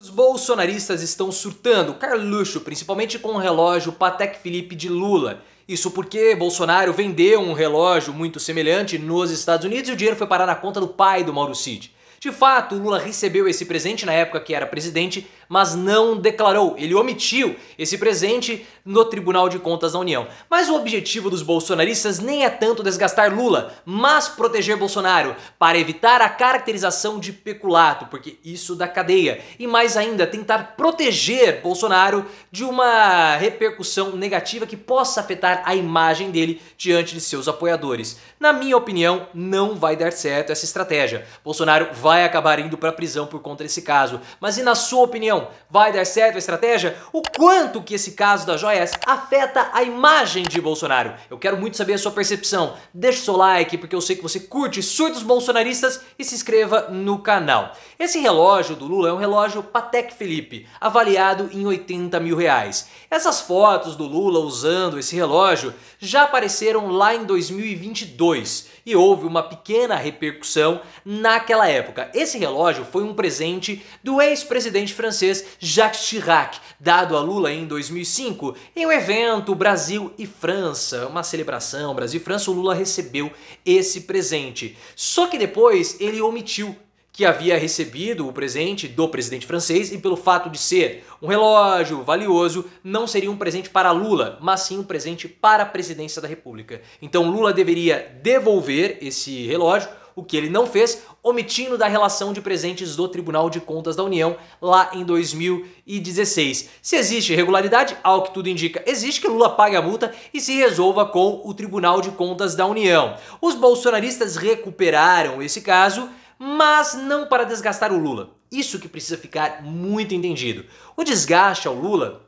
Os bolsonaristas estão surtando, Carluxo, principalmente com o relógio Patek Philippe de Lula. Isso porque Bolsonaro vendeu um relógio muito semelhante nos Estados Unidos e o dinheiro foi parar na conta do pai do Mauro Cid. De fato, Lula recebeu esse presente na época que era presidente, mas não declarou, ele omitiu esse presente no Tribunal de Contas da União. Mas o objetivo dos bolsonaristas nem é tanto desgastar Lula, mas proteger Bolsonaro, para evitar a caracterização de peculato, porque isso dá cadeia. E mais ainda, tentar proteger Bolsonaro de uma repercussão negativa que possa afetar a imagem dele diante de seus apoiadores. Na minha opinião, não vai dar certo essa estratégia. Bolsonaro vai acabar indo para a prisão por conta desse caso. Mas e na sua opinião, vai dar certo a estratégia? O quanto que esse caso das joias afeta a imagem de Bolsonaro? Eu quero muito saber a sua percepção. Deixe seu like porque eu sei que você curte surtos bolsonaristas e se inscreva no canal. Esse relógio do Lula é um relógio Patek Philippe, avaliado em 80 mil reais. Essas fotos do Lula usando esse relógio já apareceram lá em 2022 e houve uma pequena repercussão naquela época. Esse relógio foi um presente do ex-presidente francês Jacques Chirac, dado a Lula em 2005, em um evento Brasil e França, uma celebração Brasil e França, o Lula recebeu esse presente. Só que depois ele omitiu que havia recebido o presente do presidente francês e pelo fato de ser um relógio valioso, não seria um presente para Lula, mas sim um presente para a presidência da República. Então Lula deveria devolver esse relógio, o que ele não fez, omitindo da relação de presentes do Tribunal de Contas da União lá em 2016. Se existe irregularidade, ao que tudo indica, existe, que Lula pague a multa e se resolva com o Tribunal de Contas da União. Os bolsonaristas recuperaram esse caso, mas não para desgastar o Lula. Isso que precisa ficar muito entendido. O desgaste ao Lula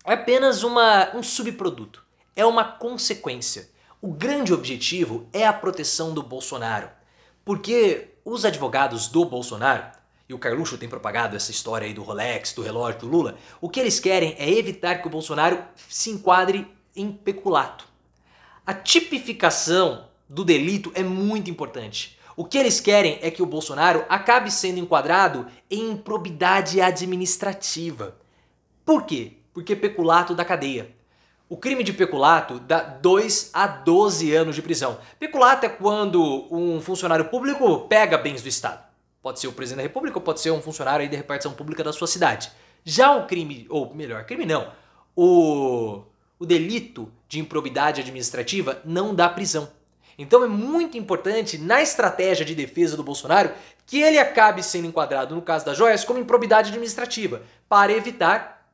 é apenas um subproduto, é uma consequência. O grande objetivo é a proteção do Bolsonaro, porque os advogados do Bolsonaro, e o Carluxo tem propagado essa história aí do Rolex, do relógio do Lula, o que eles querem é evitar que o Bolsonaro se enquadre em peculato. A tipificação do delito é muito importante. O que eles querem é que o Bolsonaro acabe sendo enquadrado em improbidade administrativa. Por quê? Porque peculato dá cadeia. O crime de peculato dá 2 a 12 anos de prisão. Peculato é quando um funcionário público pega bens do Estado. Pode ser o presidente da República ou pode ser um funcionário aí da repartição pública da sua cidade. Já o crime, ou melhor, crime não, o delito de improbidade administrativa não dá prisão. Então é muito importante na estratégia de defesa do Bolsonaro que ele acabe sendo enquadrado, no caso das joias, como improbidade administrativa, para evitar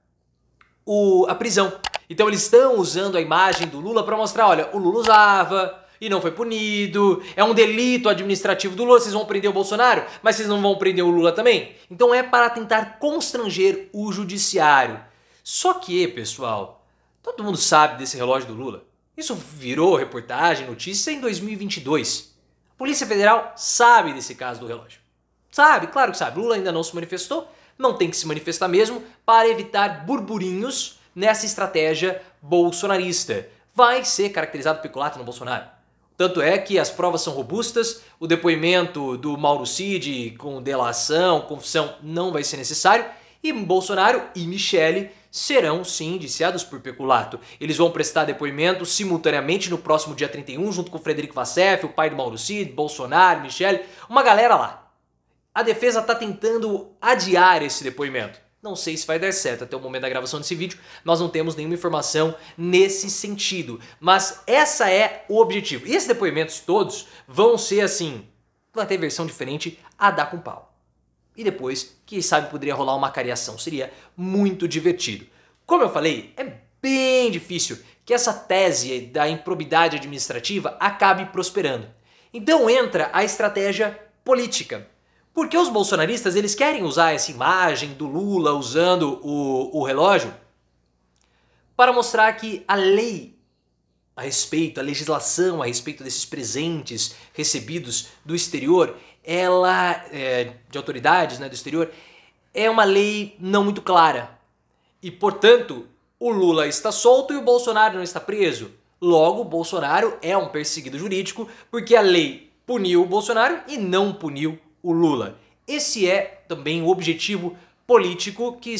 a prisão. Então eles estão usando a imagem do Lula para mostrar, olha, o Lula usava e não foi punido, é um delito administrativo do Lula, vocês vão prender o Bolsonaro, mas vocês não vão prender o Lula também? Então é para tentar constranger o judiciário. Só que, pessoal, todo mundo sabe desse relógio do Lula. Isso virou reportagem, notícia em 2022. A Polícia Federal sabe desse caso do relógio. Sabe, claro que sabe. Lula ainda não se manifestou, não tem que se manifestar mesmo para evitar burburinhos nessa estratégia bolsonarista. Vai ser caracterizado peculato no Bolsonaro. Tanto é que as provas são robustas, o depoimento do Mauro Cid com delação, confissão não vai ser necessário e Bolsonaro e Michele serão sim indiciados por peculato. Eles vão prestar depoimento simultaneamente no próximo dia 31, junto com o Frederico Vassef, o pai do Mauro Cid, Bolsonaro, Michele, uma galera lá. A defesa está tentando adiar esse depoimento. Não sei se vai dar certo até o momento da gravação desse vídeo, nós não temos nenhuma informação nesse sentido. Mas essa é o objetivo. E esses depoimentos todos vão ser assim, vai ter versão diferente a dar com pau. E depois, quem sabe poderia rolar uma cariação, seria muito divertido. Como eu falei, é bem difícil que essa tese da improbidade administrativa acabe prosperando. Então entra a estratégia política. Porque os bolsonaristas eles querem usar essa imagem do Lula usando o relógio para mostrar que a lei a respeito, a legislação a respeito desses presentes recebidos do exterior, ela, de autoridades, né, do exterior, é uma lei não muito clara. E, portanto, o Lula está solto e o Bolsonaro não está preso. Logo, o Bolsonaro é um perseguido jurídico porque a lei puniu o Bolsonaro e não puniu o Lula. Esse é também o objetivo político que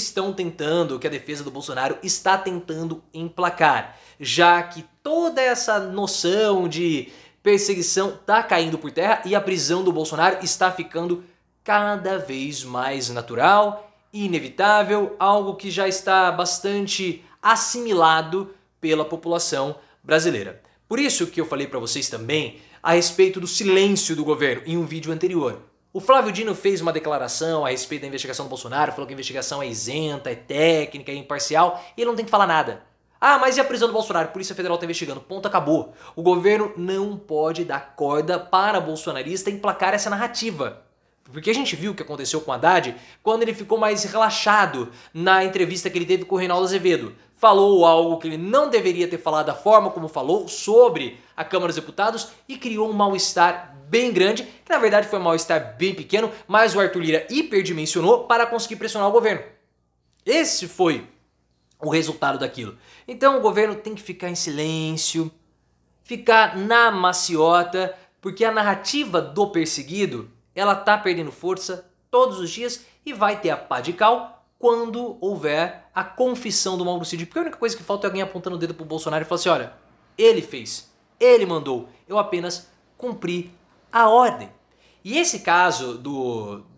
que a defesa do Bolsonaro está tentando emplacar, já que toda essa noção de perseguição está caindo por terra e a prisão do Bolsonaro está ficando cada vez mais natural e inevitável, algo que já está bastante assimilado pela população brasileira. Por isso que eu falei para vocês também a respeito do silêncio do governo em um vídeo anterior. O Flávio Dino fez uma declaração a respeito da investigação do Bolsonaro, falou que a investigação é isenta, é técnica, é imparcial e ele não tem que falar nada. Ah, mas e a prisão do Bolsonaro? A Polícia Federal está investigando. Ponto, acabou. O governo não pode dar corda para bolsonarista emplacar essa narrativa. Porque a gente viu o que aconteceu com o Haddad quando ele ficou mais relaxado na entrevista que ele teve com o Reinaldo Azevedo. Falou algo que ele não deveria ter falado da forma como falou sobre a Câmara dos Deputados e criou um mal-estar bem grande, que na verdade foi um mal-estar bem pequeno, mas o Arthur Lira hiperdimensionou para conseguir pressionar o governo. Esse foi o resultado daquilo. Então o governo tem que ficar em silêncio, ficar na maciota, porque a narrativa do perseguido, ela tá perdendo força todos os dias e vai ter a pá de cal quando houver a confissão do Mauro Cid. Porque a única coisa que falta é alguém apontando o dedo pro Bolsonaro e falar assim, olha, ele fez, ele mandou, eu apenas cumpri a ordem. E esse caso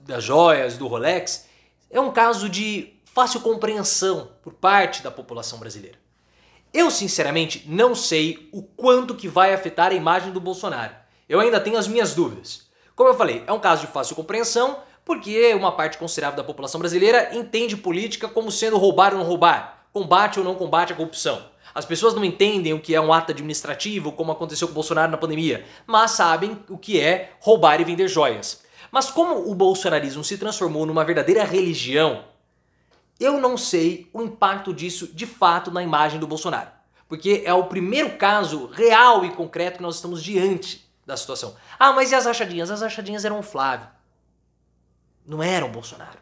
das joias, do Rolex, é um caso de fácil compreensão por parte da população brasileira. Eu sinceramente não sei o quanto que vai afetar a imagem do Bolsonaro. Eu ainda tenho as minhas dúvidas. Como eu falei, é um caso de fácil compreensão porque uma parte considerável da população brasileira entende política como sendo roubar ou não roubar, combate ou não combate a corrupção. As pessoas não entendem o que é um ato administrativo, como aconteceu com o Bolsonaro na pandemia, mas sabem o que é roubar e vender joias. Mas como o bolsonarismo se transformou numa verdadeira religião, eu não sei o impacto disso de fato na imagem do Bolsonaro. Porque é o primeiro caso real e concreto que nós estamos diante da situação. Ah, mas e as rachadinhas? As rachadinhas eram o Flávio. Não eram o Bolsonaro.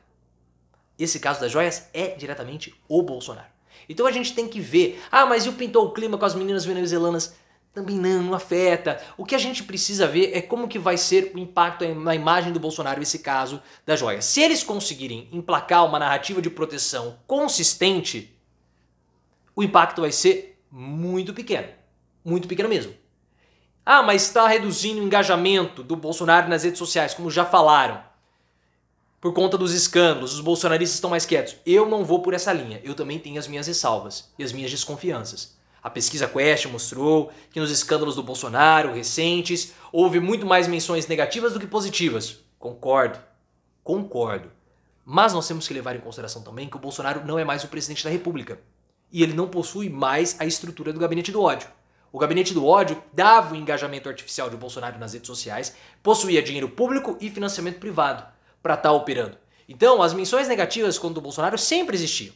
Esse caso das joias é diretamente o Bolsonaro. Então a gente tem que ver, ah, mas e o pintou o clima com as meninas venezuelanas? Também não afeta. O que a gente precisa ver é como que vai ser o impacto na imagem do Bolsonaro esse caso das joias. Se eles conseguirem emplacar uma narrativa de proteção consistente, o impacto vai ser muito pequeno mesmo. Ah, mas está reduzindo o engajamento do Bolsonaro nas redes sociais, como já falaram. Por conta dos escândalos, os bolsonaristas estão mais quietos. Eu não vou por essa linha. Eu também tenho as minhas ressalvas e as minhas desconfianças. A pesquisa Quest mostrou que nos escândalos do Bolsonaro recentes houve muito mais menções negativas do que positivas. Concordo. Mas nós temos que levar em consideração também que o Bolsonaro não é mais o presidente da República. E ele não possui mais a estrutura do gabinete do ódio. O gabinete do ódio dava o engajamento artificial de Bolsonaro nas redes sociais, possuía dinheiro público e financiamento privado para estar operando. Então, as menções negativas contra o Bolsonaro sempre existiam.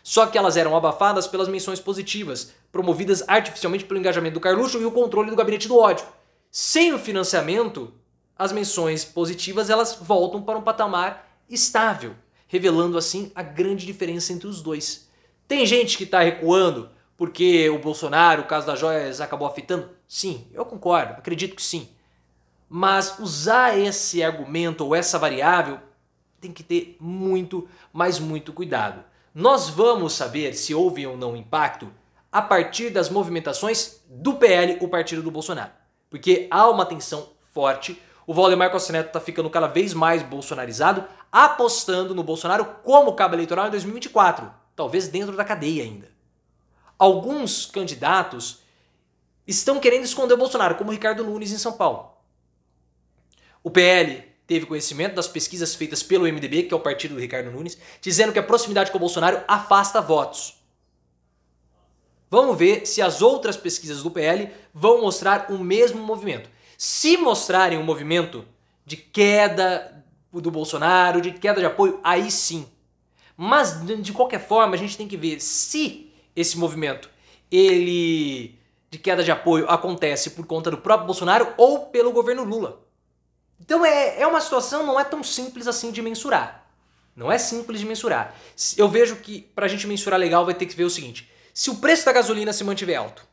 Só que elas eram abafadas pelas menções positivas, promovidas artificialmente pelo engajamento do Carluxo e o controle do gabinete do ódio. Sem o financiamento, as menções positivas elas voltam para um patamar estável, revelando assim a grande diferença entre os dois. Tem gente que está recuando porque o Bolsonaro, o caso das joias, acabou afetando? Sim, eu concordo, acredito que sim. Mas usar esse argumento ou essa variável tem que ter muito, mas muito cuidado. Nós vamos saber se houve ou não impacto a partir das movimentações do PL, o partido do Bolsonaro. Porque há uma tensão forte, o Valdemar Costa Neto está ficando cada vez mais bolsonarizado, apostando no Bolsonaro como cabo eleitoral em 2024, talvez dentro da cadeia ainda. Alguns candidatos estão querendo esconder o Bolsonaro, como o Ricardo Nunes em São Paulo. O PL teve conhecimento das pesquisas feitas pelo MDB, que é o partido do Ricardo Nunes, dizendo que a proximidade com o Bolsonaro afasta votos. Vamos ver se as outras pesquisas do PL vão mostrar o mesmo movimento. Se mostrarem um movimento de queda do Bolsonaro, de queda de apoio, aí sim. Mas, de qualquer forma, a gente tem que ver se esse movimento de queda de apoio acontece por conta do próprio Bolsonaro ou pelo governo Lula. Então é uma situação não é tão simples assim de mensurar. Não é simples de mensurar. Eu vejo que para a gente mensurar legal vai ter que ver o seguinte. Se o preço da gasolina se mantiver alto,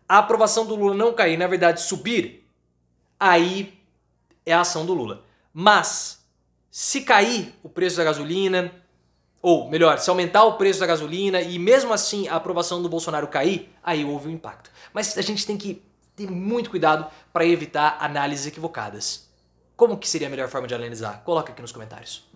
a aprovação do Lula não cair, na verdade subir, aí é a ação do Lula. Mas Se cair o preço da gasolina, ou melhor, se aumentar o preço da gasolina e mesmo assim a aprovação do Bolsonaro cair, aí houve um impacto. Mas a gente tem que ter muito cuidado para evitar análises equivocadas. Como que seria a melhor forma de analisar? Coloca aqui nos comentários.